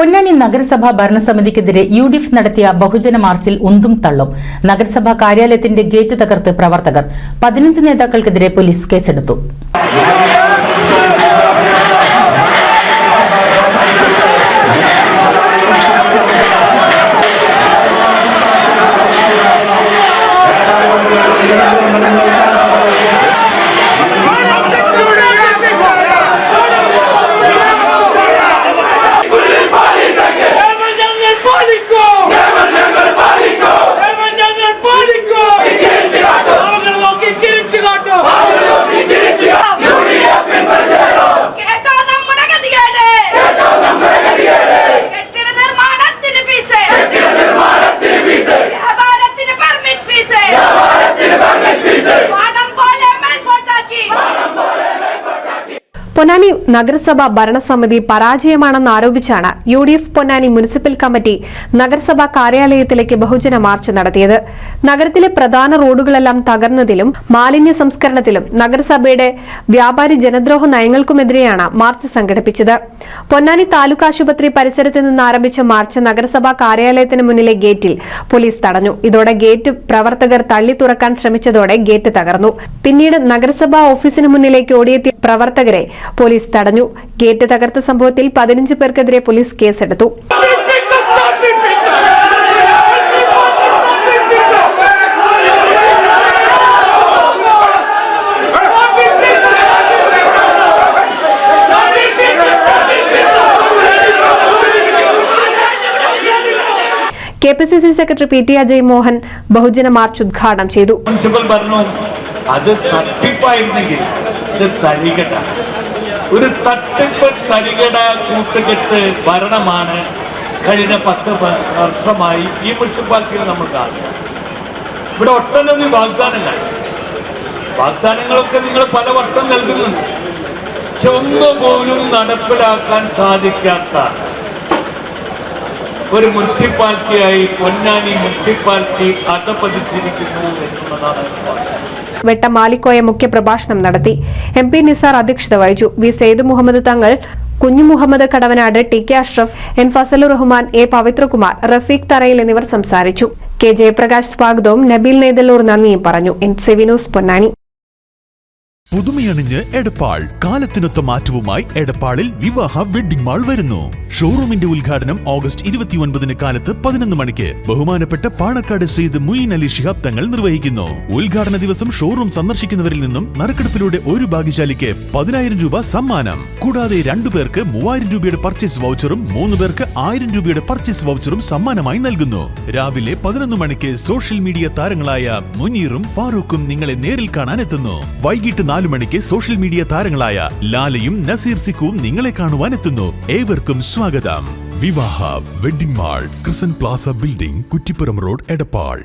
പൊന്നാനി നഗരസഭാ ഭരണസമിതിക്കെതിരെ UDF നടത്തിയ ബഹുജന മാർച്ചിൽ ഉന്തും തള്ളും. നഗരസഭാ കാര്യാലയത്തിന്റെ ഗേറ്റ് തകർത്ത് പ്രവർത്തകർ. 15 നേതാക്കൾക്കെതിരെ പോലീസ് കേസെടുത്തു. പൊന്നാനി നഗരസഭാ ഭരണസമിതി പരാജയമാണെന്ന് ആരോപിച്ചാണ് UDF പൊന്നാനി മുനിസിപ്പൽ കമ്മിറ്റി നഗരസഭാ കാര്യാലയത്തിലേക്ക് ബഹുജന മാർച്ച് നടത്തിയത്. നഗരത്തിലെ പ്രധാന റോഡുകളെല്ലാം തകർന്നതിലും മാലിന്യ സംസ്കരണത്തിലും നഗരസഭയുടെ വ്യാപാരി ജനദ്രോഹ നയങ്ങൾക്കുമെതിരെയാണ് മാർച്ച് സംഘടിപ്പിച്ചത്. പൊന്നാനി താലൂക്ക് ആശുപത്രി പരിസരത്ത് നിന്ന് ആരംഭിച്ച മാർച്ച് നഗരസഭാ കാര്യാലയത്തിന് മുന്നിലെ ഗേറ്റിൽ പോലീസ് തടഞ്ഞു. ഇതോടെ ഗേറ്റ് പ്രവർത്തകർ തള്ളി തുറക്കാൻ ശ്രമിച്ചതോടെ ഗേറ്റ് തകർന്നു. പിന്നീട് നഗരസഭാ ഓഫീസിന് മുന്നിലേക്ക് ഓടിയെത്തിയ പ്രവർത്തകരെ പോലീസ് തടഞ്ഞു. ഗേറ്റ് തകർത്ത സംഭവത്തിൽ 15 പേർക്കെതിരെ പോലീസ് കേസെടുത്തു. KPCC secretary PT Ajay Mohan ബഹുജന മാർച്ച് ഉദ്ഘാടനം ചെയ്തു. മുനിസിപ്പൽ ഭരണം അത് തട്ടിപ്പായിരുന്നെങ്കിൽ ഇത് തരികട, ഒരു തട്ടിപ്പ് തരികട കൂട്ടുകെട്ട് ഭരണമാണ് കഴിഞ്ഞ 10 വർഷമായി ഈ മുനിസിപ്പാലിറ്റിയിൽ നമ്മൾ കാണുന്നത്. ഇവിടെ ഒട്ടനവധി വാഗ്ദാനങ്ങളൊക്കെ നിങ്ങൾ പല വട്ടം നൽകുന്നുണ്ട്. പക്ഷെ ഒന്നുപോലും നടപ്പിലാക്കാൻ സാധിക്കാത്ത ഒരു മുനിസിപ്പാലിറ്റിയായി പൊന്നാനി മുനിസിപ്പാലിറ്റി അധപതിച്ചിരിക്കുന്നു എന്നുള്ളതാണ്. വെട്ടമാലിക്കോയ മുഖ്യപ്രഭാഷണം നടത്തി. MP നിസാർ അധ്യക്ഷത വഹിച്ചു. V സെയ്ദ് മുഹമ്മദ് തങ്ങൾ, കുഞ്ഞു Muhammad Kadavanad, TK Ashraf, N Fazlur Rahman, A Pavithrakumar, Rafeeq തറയിൽ എന്നിവർ സംസാരിച്ചു. K ജയപ്രകാശ് സ്വാഗതവും നബീൽ നെയ്തല്ലൂർ നന്ദിയും പറഞ്ഞു. NCV news Ponnani. പുതുമയണിഞ്ഞ് എടപ്പാൾ കാലത്തിനൊത്ത മാറ്റവുമായി എടപ്പാളിൽ വിവാഹ വെഡിംഗ് മാൾ വരുന്നു. ഷോറൂമിന്റെ ഉദ്ഘാടനം ഓഗസ്റ്റ് 29 കാലത്ത് 11 മണിക്ക് ബഹുമാനപ്പെട്ട പാണക്കാട് സെയ്ദ് മുഈൻ അലി ശിഹാബ് തങ്ങൾ നിർവഹിക്കുന്നു. ഉദ്ഘാടന ദിവസം ഷോറൂം സന്ദർശിക്കുന്നവരിൽ നിന്നും നറുക്കെടുപ്പിലൂടെ ഒരു ഭാഗ്യശാലിക്ക് 10,000 രൂപ സമ്മാനം. കൂടാതെ 2 പേർക്ക് 3,000 രൂപയുടെ പർച്ചേസ് വൗച്ചറും 3 പേർക്ക് 1,000 രൂപയുടെ പർച്ചേസ് വൗച്ചറും സമ്മാനമായി നൽകുന്നു. രാവിലെ 11 മണിക്ക് സോഷ്യൽ മീഡിയ താരങ്ങളായ മുനീറും ഫാറൂഖും നിങ്ങളെ നേരിൽ കാണാൻ എത്തുന്നു. വൈകിട്ട് 4 മണിക്ക് സോഷ്യൽ മീഡിയ താരങ്ങളായ ലാലയും നസീർ സിക്കും നിങ്ങളെ കാണുവാൻ എത്തുന്നു. ഏവർക്കും സ്വാഗതം. Vivaha wedding mall, Krisan plaza building, Kuttippuram road, Edappal.